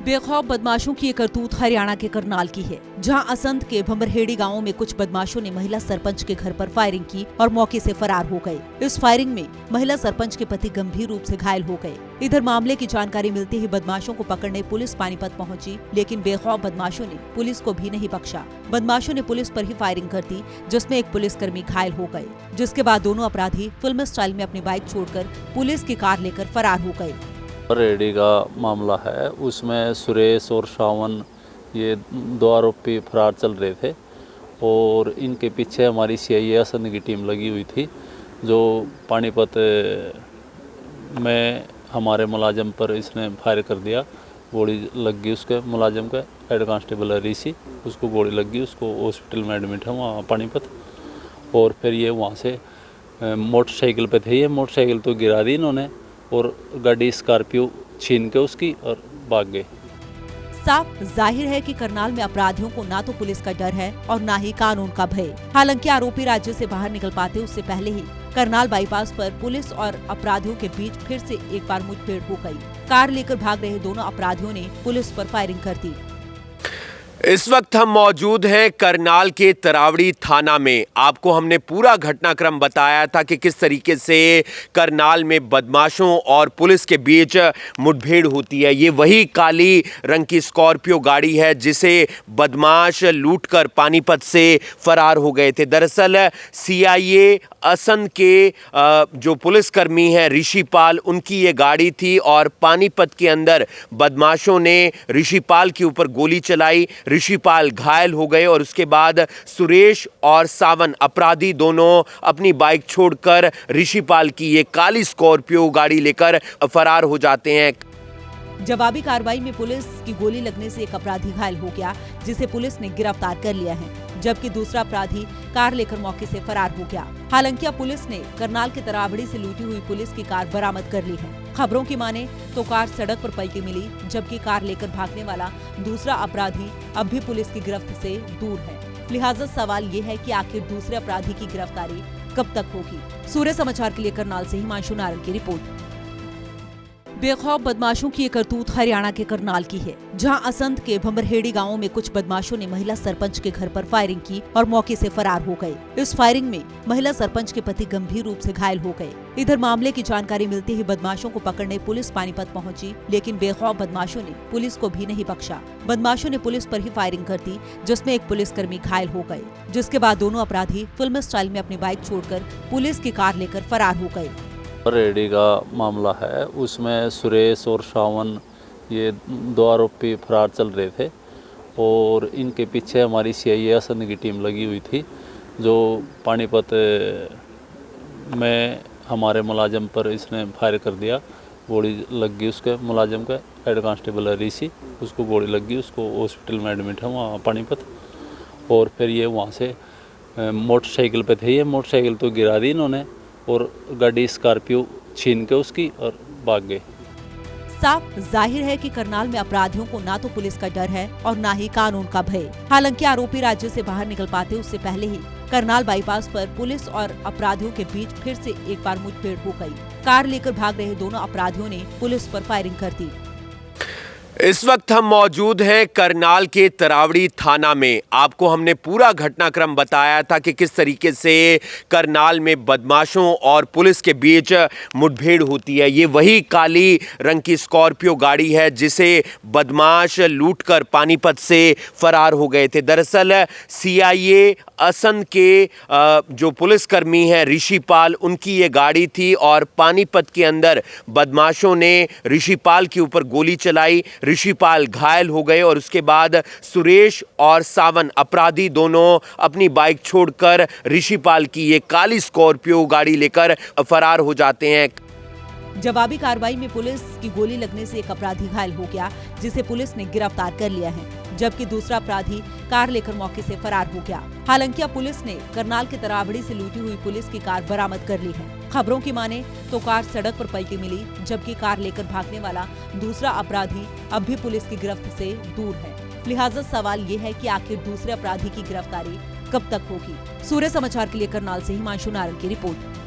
बेखौफ बदमाशों की ये करतूत हरियाणा के करनाल की है, जहां असंध के भंबरहेड़ी गांव में कुछ बदमाशों ने महिला सरपंच के घर पर फायरिंग की और मौके से फरार हो गए। इस फायरिंग में महिला सरपंच के पति गंभीर रूप से घायल हो गए। इधर मामले की जानकारी मिलते ही बदमाशों को पकड़ने पुलिस पानीपत पहुंची, लेकिन बेखौफ बदमाशों ने पुलिस को भी नहीं बख्शा। बदमाशों ने पुलिस पर ही फायरिंग कर दी, जिसमें एक पुलिसकर्मी घायल हो गए, जिसके बाद दोनों अपराधी फिल्म स्टाइल में अपनी बाइक छोड़कर पुलिस की कार लेकर फरार हो गए। रेडी का मामला है, उसमें सुरेश और श्रावण ये दो आरोपी फरार चल रहे थे और इनके पीछे हमारी सीआईए असंध की टीम लगी हुई थी, जो पानीपत में हमारे मुलाजिम पर इसने फायर कर दिया। गोली लग गई उसके मुलाजिम का, हेड कांस्टेबल ऋषि, उसको गोली लग गई, उसको हॉस्पिटल में एडमिट है वहाँ पानीपत। और फिर ये वहाँ से मोटरसाइकिल पे थे, ये मोटरसाइकिल तो गिरा दी इन्होंने और गाड़ी स्कॉर्पियो छीन के उसकी और भाग गए। साफ जाहिर है कि करनाल में अपराधियों को ना तो पुलिस का डर है और ना ही कानून का भय। हालांकि आरोपी राज्य से बाहर निकल पाते उससे पहले ही करनाल बाईपास पर पुलिस और अपराधियों के बीच फिर से एक बार मुठभेड़ हो गई। कार लेकर भाग रहे दोनों अपराधियों ने पुलिस पर फायरिंग कर दी। इस वक्त हम मौजूद हैं करनाल के तरावड़ी थाना में। आपको हमने पूरा घटनाक्रम बताया था कि किस तरीके से करनाल में बदमाशों और पुलिस के बीच मुठभेड़ होती है। ये वही काली रंग की स्कॉर्पियो गाड़ी है जिसे बदमाश लूटकर पानीपत से फरार हो गए थे। दरअसल सीआईए असंध के जो पुलिसकर्मी हैं ऋषिपाल, उनकी ये गाड़ी थी और पानीपत के अंदर बदमाशों ने ऋषिपाल के ऊपर गोली चलाई। ऋषिपाल घायल हो गए और उसके बाद सुरेश और सावन अपराधी दोनों अपनी बाइक छोड़कर ऋषिपाल की ये काली स्कॉर्पियो गाड़ी लेकर फरार हो जाते हैं। जवाबी कार्रवाई में पुलिस की गोली लगने से एक अपराधी घायल हो गया, जिसे पुलिस ने गिरफ्तार कर लिया है, जबकि दूसरा अपराधी कार लेकर मौके से फरार हो गया। हालांकि अब पुलिस ने करनाल के तरावड़ी से लूटी हुई पुलिस की कार बरामद कर ली है। खबरों की माने तो कार सड़क पर पलटी मिली, जबकि कार लेकर भागने वाला दूसरा अपराधी अब भी पुलिस की गिरफ्त से दूर है। लिहाजा सवाल ये है कि आखिर दूसरे अपराधी की गिरफ्तारी कब तक होगी। सूर्य समाचार के लिए करनाल से हिमांशु नारंग की रिपोर्ट। बेखौफ बदमाशों की ये करतूत हरियाणा के करनाल की है, जहां असंध के भंबरहेड़ी गांव में कुछ बदमाशों ने महिला सरपंच के घर पर फायरिंग की और मौके से फरार हो गए। इस फायरिंग में महिला सरपंच के पति गंभीर रूप से घायल हो गए। इधर मामले की जानकारी मिलते ही बदमाशों को पकड़ने पुलिस पानीपत पहुंची, लेकिन बेखौफ बदमाशों ने पुलिस को भी नहीं बख्शा। बदमाशों ने पुलिस पर ही फायरिंग कर दी, जिसमें एक पुलिसकर्मी घायल हो गए, जिसके बाद दोनों अपराधी फिल्म स्टाइल में अपनी बाइक छोड़कर पुलिस की कार लेकर फरार हो गए। रेडी का मामला है, उसमें सुरेश और श्रावण ये दो आरोपी फरार चल रहे थे और इनके पीछे हमारी सीआईए असंध की टीम लगी हुई थी, जो पानीपत में हमारे मुलाजिम पर इसने फायर कर दिया। गोली लग गई उसके मुलाजिम का, हेड कांस्टेबल ऋषि, उसको गोली लग गई, उसको हॉस्पिटल में एडमिट है वहाँ पानीपत। और फिर ये वहाँ से मोटरसाइकिल पे थे, ये मोटरसाइकिल तो गिरा दी इन्होंने और गाड़ी स्कॉर्पियो छीन के उसकी और भाग गए। साफ जाहिर है कि करनाल में अपराधियों को ना तो पुलिस का डर है और ना ही कानून का भय। हालांकि आरोपी राज्य से बाहर निकल पाते उससे पहले ही करनाल बाईपास पर पुलिस और अपराधियों के बीच फिर से एक बार मुठभेड़ हो गई। कार लेकर भाग रहे दोनों अपराधियों ने पुलिस पर फायरिंग कर दी। इस वक्त हम मौजूद हैं करनाल के तरावड़ी थाना में। आपको हमने पूरा घटनाक्रम बताया था कि किस तरीके से करनाल में बदमाशों और पुलिस के बीच मुठभेड़ होती है। ये वही काली रंग की स्कॉर्पियो गाड़ी है जिसे बदमाश लूटकर पानीपत से फरार हो गए थे। दरअसल सीआईए असंध के जो पुलिसकर्मी हैं ऋषिपाल, उनकी ये गाड़ी थी और पानीपत के अंदर बदमाशों ने ऋषिपाल के ऊपर गोली चलाई। ऋषिपाल घायल हो गए और उसके बाद सुरेश और सावन अपराधी दोनों अपनी बाइक छोड़कर ऋषिपाल की ये काली स्कॉर्पियो गाड़ी लेकर फरार हो जाते हैं। जवाबी कार्रवाई में पुलिस की गोली लगने से एक अपराधी घायल हो गया, जिसे पुलिस ने गिरफ्तार कर लिया है, जबकि दूसरा अपराधी कार लेकर मौके से फरार हो गया। हालांकि अब पुलिस ने करनाल के तरावड़ी से लूटी हुई पुलिस की कार बरामद कर ली है। खबरों की माने तो कार सड़क पर पलटी मिली, जबकि कार लेकर भागने वाला दूसरा अपराधी अब भी पुलिस की गिरफ्त से दूर है। लिहाजा सवाल ये है कि आखिर दूसरे अपराधी की गिरफ्तारी कब तक होगी। सूर्य समाचार के लिए करनाल से हिमांशु नारंग की रिपोर्ट।